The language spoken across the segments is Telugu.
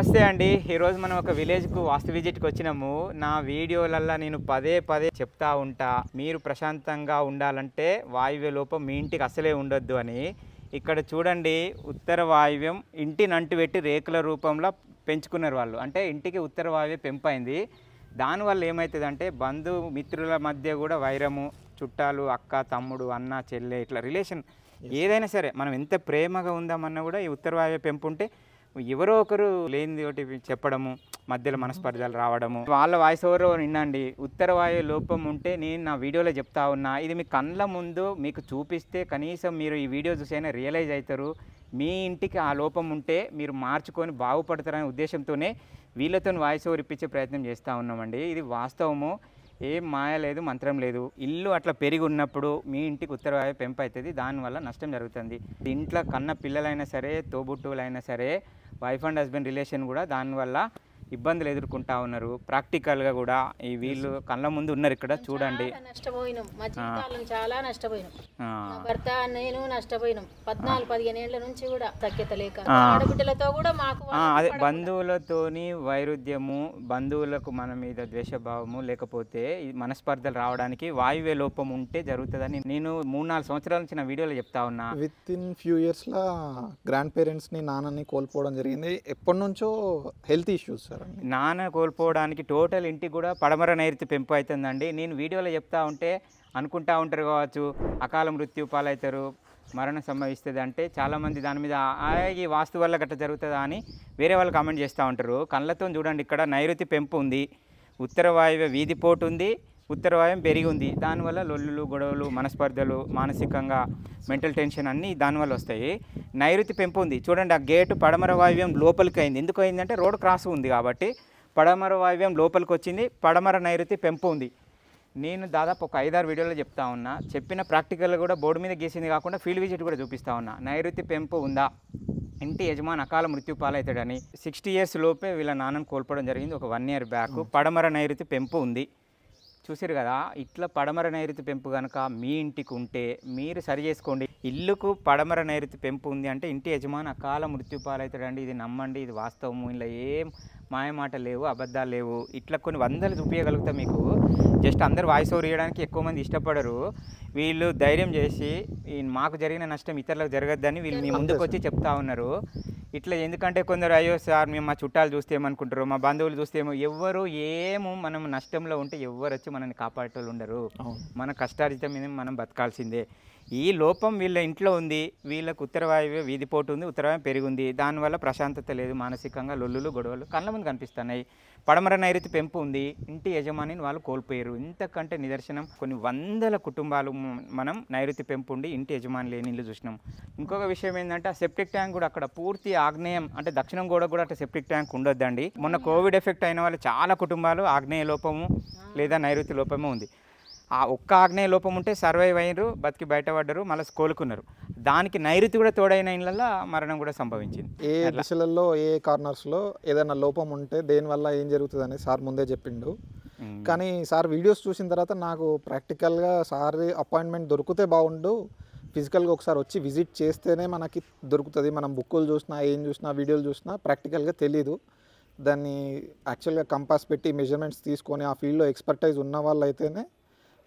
నమస్తే అండి. ఈరోజు మనం ఒక విలేజ్కు వాస్తు విజిట్కి వచ్చినాము. నా వీడియోలల్లో నేను పదే పదే చెప్తా ఉంటా, మీరు ప్రశాంతంగా ఉండాలంటే వాయువ్య లోపం మీ ఇంటికి అసలే ఉండొద్దు అని. ఇక్కడ చూడండి, ఉత్తర వాయువ్యం ఇంటిని అంటుపెట్టి రేకుల రూపంలో పెంచుకున్నారు వాళ్ళు. అంటే ఇంటికి ఉత్తర వాయువ్యం పెంపైంది. దానివల్ల ఏమవుతుందంటే బంధు మిత్రుల మధ్య కూడా వైరము, చుట్టాలు, అక్క తమ్ముడు, అన్న చెల్లె, ఇట్లా రిలేషన్ ఏదైనా సరే మనం ఎంత ప్రేమగా ఉందామన్నా కూడా ఈ ఉత్తర వాయువ్య పెంపు ఉంటే ఎవరో ఒకరు లేనిది ఒకటి చెప్పడము, మధ్యలో మనస్పర్ధలు రావడము. వాళ్ళ వాయిస్ ఓవర్ వినండి. ఉత్తర వాయు లోపం ఉంటే నేను నా వీడియోలో చెప్తా ఉన్నా, ఇది మీ కళ్ళ ముందు మీకు చూపిస్తే కనీసం మీరు ఈ వీడియో చూసైనా రియలైజ్ అవుతారు. మీ ఇంటికి ఆ లోపం ఉంటే మీరు మార్చుకొని బాగుపడతారనే ఉద్దేశంతోనే వీళ్ళతో వాయిస్ ఓవర్ ఇప్పించే ప్రయత్నం చేస్తూ ఉన్నామండి. ఇది వాస్తవము, ఏం మాయ లేదు, మంత్రం లేదు. ఇల్లు అట్లా పెరిగి ఉన్నప్పుడు మీ ఇంటికి ఉత్తర వాయువు పెంపు అవుతుంది, దానివల్ల నష్టం జరుగుతుంది. ఇంట్లో కన్న పిల్లలైనా సరే, తోబుట్టువులైనా సరే, వైఫ్ అండ్ హస్బెండ్ రిలేషన్ కూడా దానివల్ల ఇబ్బందులు ఎదుర్కొంటా ఉన్నారు. ప్రాక్టికల్గా కూడా ఈ వీళ్ళు కళ్ళ ముందు ఉన్నారు. ఇక్కడ చూడండి, నష్టపోయినాం, మా జీవితాలను చాలా నష్టపోయినాం. భర్త నేను నష్టపోయినాం. 14-15 ఏళ్ల నుంచి కూడా సఖ్యత లేక ఆడబిడ్డలతో కూడా మాకు అదే బంధువులతోని వైరుధ్యము, బంధువులకు మన మీద ద్వేషభావము, లేకపోతే ఈ మనస్పర్ధలు రావడానికి వాయువ్య లోపం ఉంటే జరుగుతుందని నేను 3-4 సంవత్సరాల నుంచి నా వీడియోలో చెప్తా ఉన్నా. విత్ ఇన్ ఫ్యూ ఇయర్స్లో గ్రాండ్ పేరెంట్స్ని, నాన్నని కోల్పోవడం జరిగింది. ఎప్పటి నుంచో హెల్త్ ఇష్యూస్ సార్. నాన్న కోల్పోవడానికి టోటల్ ఇంటికి కూడా పడమర నైరుతి పెంపు అవుతుందండి. నేను వీడియోలో చెప్తా ఉంటే అనుకుంటా ఉంటారు కావచ్చు, అకాల మృత్యు పాలవుతారు, మరణం సంభవిస్తుంది అంటే చాలామంది దాని మీద ఈ వాస్తు వల్ల గట్ట జరుగుతుందా అని వేరే వాళ్ళు కామెంట్ చేస్తూ ఉంటారు. కళ్ళతో చూడండి, ఇక్కడ నైరుతి పెంపు ఉంది, ఉత్తర వాయువ్య వీధిపోటు ఉంది, ఉత్తర వాయువ్యం పెరిగి ఉంది. దానివల్ల లొల్లులు, గొడవలు, మనస్పర్ధలు, మానసికంగా మెంటల్ టెన్షన్ అన్నీ దానివల్ల వస్తాయి. నైరుతి పెంపు ఉంది చూడండి, ఆ గేటు పడమర వాయువ్యం లోపలికి అయింది. ఎందుకు అయిందంటే రోడ్ క్రాస్ ఉంది కాబట్టి పడమర వాయువ్యం లోపలికి వచ్చింది, పడమర నైరుతి పెంపు ఉంది. నేను దాదాపు ఒక 5-6 వీడియోలో చెప్తా ఉన్నా, చెప్పిన ప్రాక్టికల్ కూడా బోర్డు మీద గీసింది కాకుండా ఫీల్డ్ విజిట్ కూడా చూపిస్తా ఉన్నా. నైరుతి పెంపు ఉందా, ఇంటి యజమాని అకాల మృత్యు పాలవుతాడని 60 ఇయర్స్ లోపే వీళ్ళ నాన్నను కోల్పోవడం జరిగింది. ఒక 1 ఇయర్ బ్యాక్ పడమర నైరుతి పెంపు ఉంది. చూసారు కదా, ఇట్లా పడమర నైరుతి పెంపు కనుక మీ ఇంటికి ఉంటే మీరు సరి చేసుకోండి. ఇల్లుకు పడమర నైరుతి పెంపు ఉంది అంటే ఇంటి యజమాని అకాల మృత్యుపాలవుతాడండి. ఇది నమ్మండి, ఇది వాస్తవము. ఇలా ఏం మాయమాట లేవు, అబద్ధాలు లేవు. ఇట్లా కొన్ని వందలు చూపించగలుగుతా మీకు. జస్ట్ అందరు వాయిస్ ఓవర్ ఇవ్వడానికి ఎక్కువ మంది ఇష్టపడరు. వీళ్ళు ధైర్యం చేసి మాకు జరిగిన నష్టం ఇతరులకు జరగద్దని వీళ్ళు మీ ముందుకు వచ్చి చెప్తా ఉన్నారు. ఇట్లా ఎందుకంటే కొందరు అయ్యో సార్ మేము మా చుట్టాలు చూస్తే ఏమనుకుంటారు, మా బంధువులు చూస్తే ఏమో, ఎవ్వరు ఏమో మనం నష్టంలో ఉంటే ఎవ్వరు వచ్చి మనల్ని కాపాడేటోళ్ళు ఉండరు. మన కష్టార్జితం మీద మనం బతకాల్సిందే. ఈ లోపం వీళ్ళ ఇంట్లో ఉంది, వీళ్ళకు ఉత్తర వాయువ్య వీధిపోటు ఉంది, ఉత్తర వాయువ్యం పెరిగింది. దానివల్ల ప్రశాంతత లేదు, మానసికంగా లొల్లులు, గొడవలు కళ్ళ ముందు కనిపిస్తున్నాయి. పడమర నైరుతి పెంపు ఉంది, ఇంటి యజమానిని వాళ్ళు కోల్పోయారు. ఇంతకంటే నిదర్శనం కొన్ని వందల కుటుంబాలు మనం నైరుతి పెంపు ఉండి ఇంటి యజమాని లేని ఇల్లు చూసినాం. ఇంకొక విషయం ఏంటంటే ఆ సెప్టిక్ ట్యాంక్ కూడా అక్కడ పూర్తి ఆగ్నేయం అంటే దక్షిణం గోడ కూడా అట్లా సెప్టిక్ ట్యాంక్ ఉండొద్దండి. మొన్న కోవిడ్ ఎఫెక్ట్ అయిన వాళ్ళు చాలా కుటుంబాలు ఆగ్నేయ లోపము లేదా నైరుతి లోపము ఉంది. ఆ ఒక్క ఆగ్నేయ లోపం ఉంటే సర్వైవ్ అయ్యారు, బతికి బయటపడ్డారు, మళ్ళీ కోలుకున్నారు. దానికి నైరుతి కూడా తోడైన ఇళ్ళల్లో మరణం కూడా సంభవించింది. ఏ దిశలలో, ఏ కార్నర్స్లో ఏదైనా లోపం ఉంటే దేనివల్ల ఏం జరుగుతుంది అని సార్ ముందే చెప్పిండు. కానీ సార్ వీడియోస్ చూసిన తర్వాత నాకు ప్రాక్టికల్గా సార్ అపాయింట్మెంట్ దొరికితే బాగుండు, ఫిజికల్గా ఒకసారి వచ్చి విజిట్ చేస్తేనే మనకి దొరుకుతుంది. మనం బుక్కులు చూసినా, ఏం చూసినా, వీడియోలు చూసినా ప్రాక్టికల్గా తెలీదు. దాన్ని యాక్చువల్గా కంపాస్ పెట్టి మెజర్మెంట్స్ తీసుకొని ఆ ఫీల్డ్లో ఎక్స్పర్టైజ్ ఉన్న వాళ్ళు అయితేనే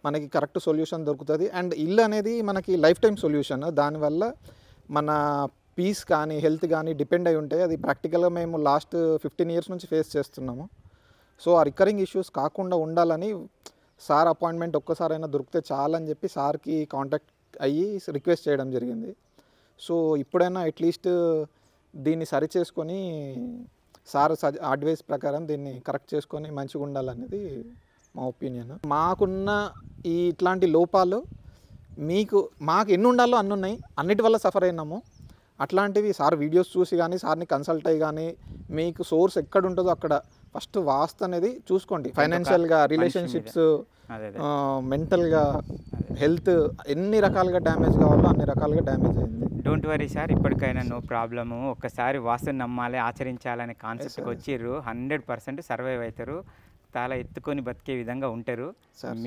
మనకి కరెక్ట్ సొల్యూషన్ దొరుకుతుంది. అండ్ ఇల్లు అనేది మనకి లైఫ్ టైం సొల్యూషన్. దానివల్ల మన పీస్ కానీ హెల్త్ కానీ డిపెండ్ అయి ఉంటాయి. అది ప్రాక్టికల్గా మేము లాస్ట్ 15 ఇయర్స్ నుంచి ఫేస్ చేస్తున్నాము. సో ఆ రికరింగ్ ఇష్యూస్ కాకుండా ఉండాలని సార్ అపాయింట్మెంట్ ఒక్కసారైనా దొరికితే చాలని చెప్పి సార్కి కాంటాక్ట్ అయ్యి రిక్వెస్ట్ చేయడం జరిగింది. సో ఇప్పుడైనా అట్లీస్ట్ దీన్ని సరి చేసుకొని సార్ అడ్వైస్ ప్రకారం దీన్ని కరెక్ట్ చేసుకొని మంచిగా ఉండాలనేది మా ఒపీనియన్. మాకున్న ఇట్లాంటి లోపాలు మాకు ఎన్ని ఉండాలో అన్ని ఉన్నాయి, అన్నిటి వల్ల సఫర్ అయినాము. అట్లాంటివి సార్ వీడియోస్ చూసి కానీ, సార్ని కన్సల్ట్ అయ్యి కానీ, మీకు సోర్స్ ఎక్కడ ఉంటుందో అక్కడ ఫస్ట్ వాస్తు అనేది చూసుకోండి. ఫైనాన్షియల్గా, రిలేషన్షిప్స్, మెంటల్గా, హెల్త్ ఎన్ని రకాలుగా డ్యామేజ్ కావాలో అన్ని రకాలుగా డ్యామేజ్ అయింది. డోంట్ వరీ సార్, ఇప్పటికైనా నో ప్రాబ్లము. ఒక్కసారి వాస్తుని నమ్మాలి, ఆచరించాలనే కాన్సెప్ట్కి వచ్చిర్రు, 100% సర్వైవ్ అవుతారు. తల ఎత్తుకొని బతికే విధంగా ఉంటారు.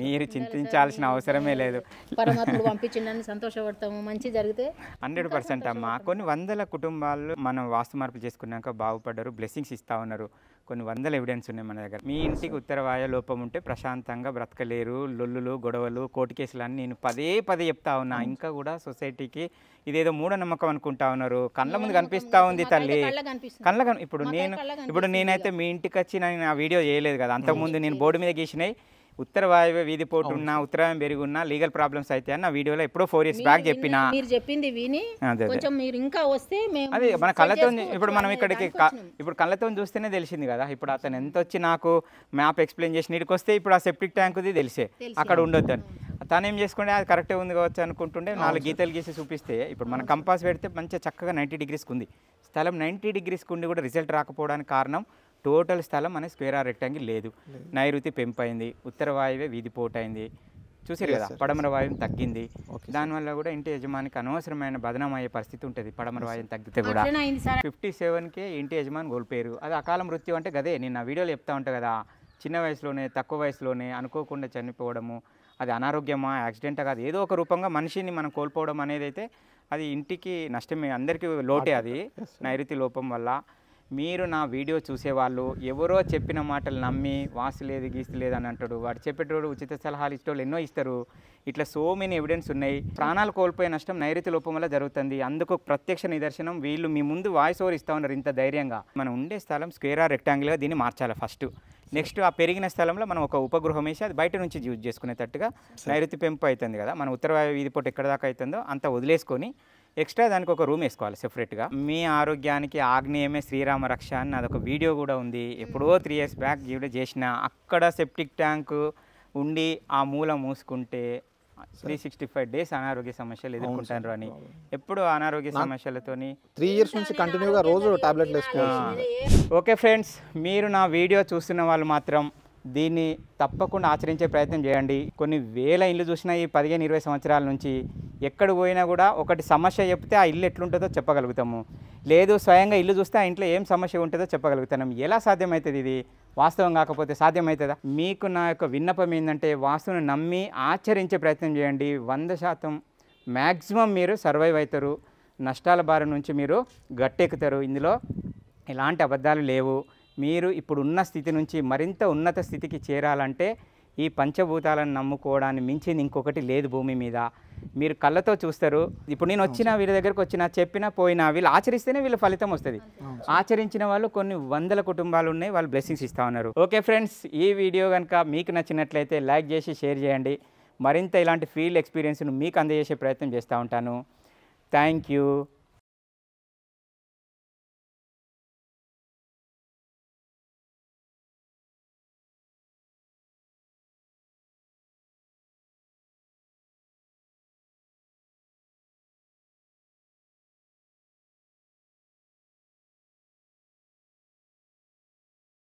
మీరు చింతించాల్సిన అవసరమే లేదు. పరమాత్ముడు పంపించిందని సంతోషపడతాము. మంచి జరిగితే 100% అమ్మ. కొన్ని వందల కుటుంబాలు మనం వాస్తు మార్పులు చేసుకున్నాక బాగుపడ్డారు, బ్లెస్సింగ్స్ ఇస్తూ ఉన్నారు. కొన్ని వందల ఎవిడెన్స్ ఉన్నాయి మన దగ్గర. మీ ఇంటికి ఉత్తరవాయ లోపం ఉంటే ప్రశాంతంగా బ్రతకలేరు. లొల్లులు, గొడవలు, కోర్టు కేసులు అని నేను పదే చెప్తా ఉన్నా. ఇంకా కూడా సొసైటీకి ఇదేదో మూఢనమ్మకం అనుకుంటా ఉన్నారు. కళ్ళ ముందు కనిపిస్తూ ఉంది తల్లి. ఇప్పుడు నేనైతే మీ ఇంటికి వచ్చి నేను ఆ వీడియో చేయలేదు కదా. అంతకుముందు నేను బోర్డు మీద గీసినాయి ఉత్తర వాయువ్య వీధి పోటు ఉన్నా, ఉత్తరాయం పెరిగి ఉన్నా లీగల్ ప్రాబ్లమ్స్ అయితే అని నా వీడియోలో ఎప్పుడో 4 years బ్యాక్ చెప్పిన. మీరు చెప్పింది విని కొంచెం మీరు ఇంకా వస్తే మేము అదే మన కళ్ళతో ఇప్పుడు మనం ఇక్కడికి ఇప్పుడు కళ్ళతో చూస్తేనే తెలిసింది కదా. ఇప్పుడు అతను ఎంత వచ్చి నాకు మ్యాప్ ఎక్స్ప్లెయిన్ చేసి నీటికి వస్తే ఇప్పుడు ఆ సెప్టిక్ ట్యాంక్ది తెలిసే అక్కడ ఉండొద్దని. తను ఏం చేసుకుంటే అది కరెక్టే ఉంది కావచ్చు అనుకుంటుండే 4 గీతలు గీసి చూపిస్తే ఇప్పుడు మన కంపాస్ పెడితే మంచిగా చక్కగా 90 degrees ఉంది. స్థలం 90 degrees ఉండి కూడా రిజల్ట్ రాకపోవడానికి కారణం టోటల్ స్థలం అనే స్క్వేర్ ఆర్ రెక్టాంగిల్ లేదు. నైరుతి పెంపైంది, ఉత్తర వాయువే వీధి పోటైంది. చూసారు కదా, పడమర వాయువు తగ్గింది. దానివల్ల కూడా ఇంటి యజమానికి అనవసరమైన బదనం అయ్యే పరిస్థితి ఉంటుంది. పడమర వాయువు తగ్గితే కూడా 57K ఇంటి యజమాని కోల్పోయారు. అది అకాల మృత్యు అంటే గదే నేను నా వీడియోలో చెప్తా ఉంటా కదా. చిన్న వయసులోనే, తక్కువ వయసులోనే అనుకోకుండా చనిపోవడము, అది అనారోగ్యమా, యాక్సిడెంటా కాదు, ఏదో ఒక రూపంగా మనిషిని మనం కోల్పోవడం అనేది అయితే అది ఇంటికి నష్టమే, అందరికీ లోటే. అది నైరుతి లోపం వల్ల. మీరు నా వీడియో చూసేవాళ్ళు ఎవరో చెప్పిన మాటలు నమ్మి వాసు లేదు గీస్తు లేదు అని అంటాడు. వాడు చెప్పేటోడు ఉచిత సలహాలు ఇచ్చేవాళ్ళు ఎన్నో ఇస్తారు. ఇట్లా సో మెనీ ఎవిడెన్స్ ఉన్నాయి. ప్రాణాలు కోల్పోయే నష్టం నైరుతి లోపం వల్ల జరుగుతుంది. అందుకు ప్రత్యక్ష నిదర్శనం వీళ్ళు మీ ముందు వాయిస్ ఓవర్ ఇస్తూ ఉన్నారు ఇంత ధైర్యంగా. మనం ఉండే స్థలం స్క్వేర్ ఆర్ రెక్టాంగిల్గా దీన్ని మార్చాలి ఫస్ట్. నెక్స్ట్ ఆ పెరిగిన స్థలంలో మనం ఒక ఉపగృహం వేసి అది బయట నుంచి యూజ్ చేసుకునేటట్టుగా నైరుతి పెంపు అవుతుంది కదా. మన ఉత్తర వీధి పోటు ఎక్కడ దాకా అవుతుందో అంత వదిలేసుకొని ఎక్స్ట్రా దానికి ఒక రూమ్ వేసుకోవాలి సెపరేట్గా. మీ ఆరోగ్యానికి ఆగ్నేయమే శ్రీరామ రక్ష అని అదొక వీడియో కూడా ఉంది. ఎప్పుడో 3 years బ్యాక్ వీడియో చేసిన. అక్కడ సెప్టిక్ ట్యాంక్ ఉండి ఆ మూల మూసుకుంటే 365 days అనారోగ్య సమస్యలు ఎదుర్కొంటారు అని. ఎప్పుడు అనారోగ్య సమస్యలతోని 3 years నుంచి కంటిన్యూగా రోజు టాబ్లెట్లు వేసుకోవాలి. ఓకే ఫ్రెండ్స్, మీరు నా వీడియో చూస్తున్న వాళ్ళు మాత్రం దీన్ని తప్పకుండా ఆచరించే ప్రయత్నం చేయండి. కొన్ని వేల ఇల్లు చూసినా ఈ 15-20 సంవత్సరాల నుంచి ఎక్కడ పోయినా కూడా ఒకటి సమస్య చెప్తే ఆ ఇల్లు ఎట్లుంటుందో చెప్పగలుగుతాము. లేదు స్వయంగా ఇల్లు చూస్తే ఆ ఇంట్లో ఏం సమస్య ఉంటుందో చెప్పగలుగుతాం. ఎలా సాధ్యమవుతుంది? ఇది వాస్తవం కాకపోతే సాధ్యమవుతుందా? మీకు నా యొక్క విన్నపం ఏంటంటే వాస్తువును నమ్మి ఆచరించే ప్రయత్నం చేయండి. 100% మ్యాక్సిమం మీరు సర్వైవ్ అవుతారు. నష్టాల బారి నుంచి మీరు గట్టెక్కుతారు. ఇందులో ఎలాంటి అబద్ధాలు లేవు. మీరు ఇప్పుడు ఉన్న స్థితి నుంచి మరింత ఉన్నత స్థితికి చేరాలంటే ఈ పంచభూతాలను నమ్ముకోవడాన్ని మించింది ఇంకొకటి లేదు భూమి మీద. మీరు కళ్ళతో చూస్తారు. ఇప్పుడు నేను వచ్చిన వీళ్ళ దగ్గరకు వచ్చినా చెప్పినా పోయినా వీళ్ళు ఆచరిస్తేనే వీళ్ళ ఫలితం వస్తుంది. ఆచరించిన వాళ్ళు కొన్ని వందల కుటుంబాలు ఉన్నాయి, వాళ్ళు బ్లెస్సింగ్స్ ఇస్తూ ఉన్నారు. ఓకే ఫ్రెండ్స్, ఈ వీడియో కనుక మీకు నచ్చినట్లయితే లైక్ చేసి షేర్ చేయండి. మరింత ఇలాంటి ఫీల్డ్ ఎక్స్పీరియన్స్ను మీకు అందజేసే ప్రయత్నం చేస్తూ ఉంటాను. Thank you.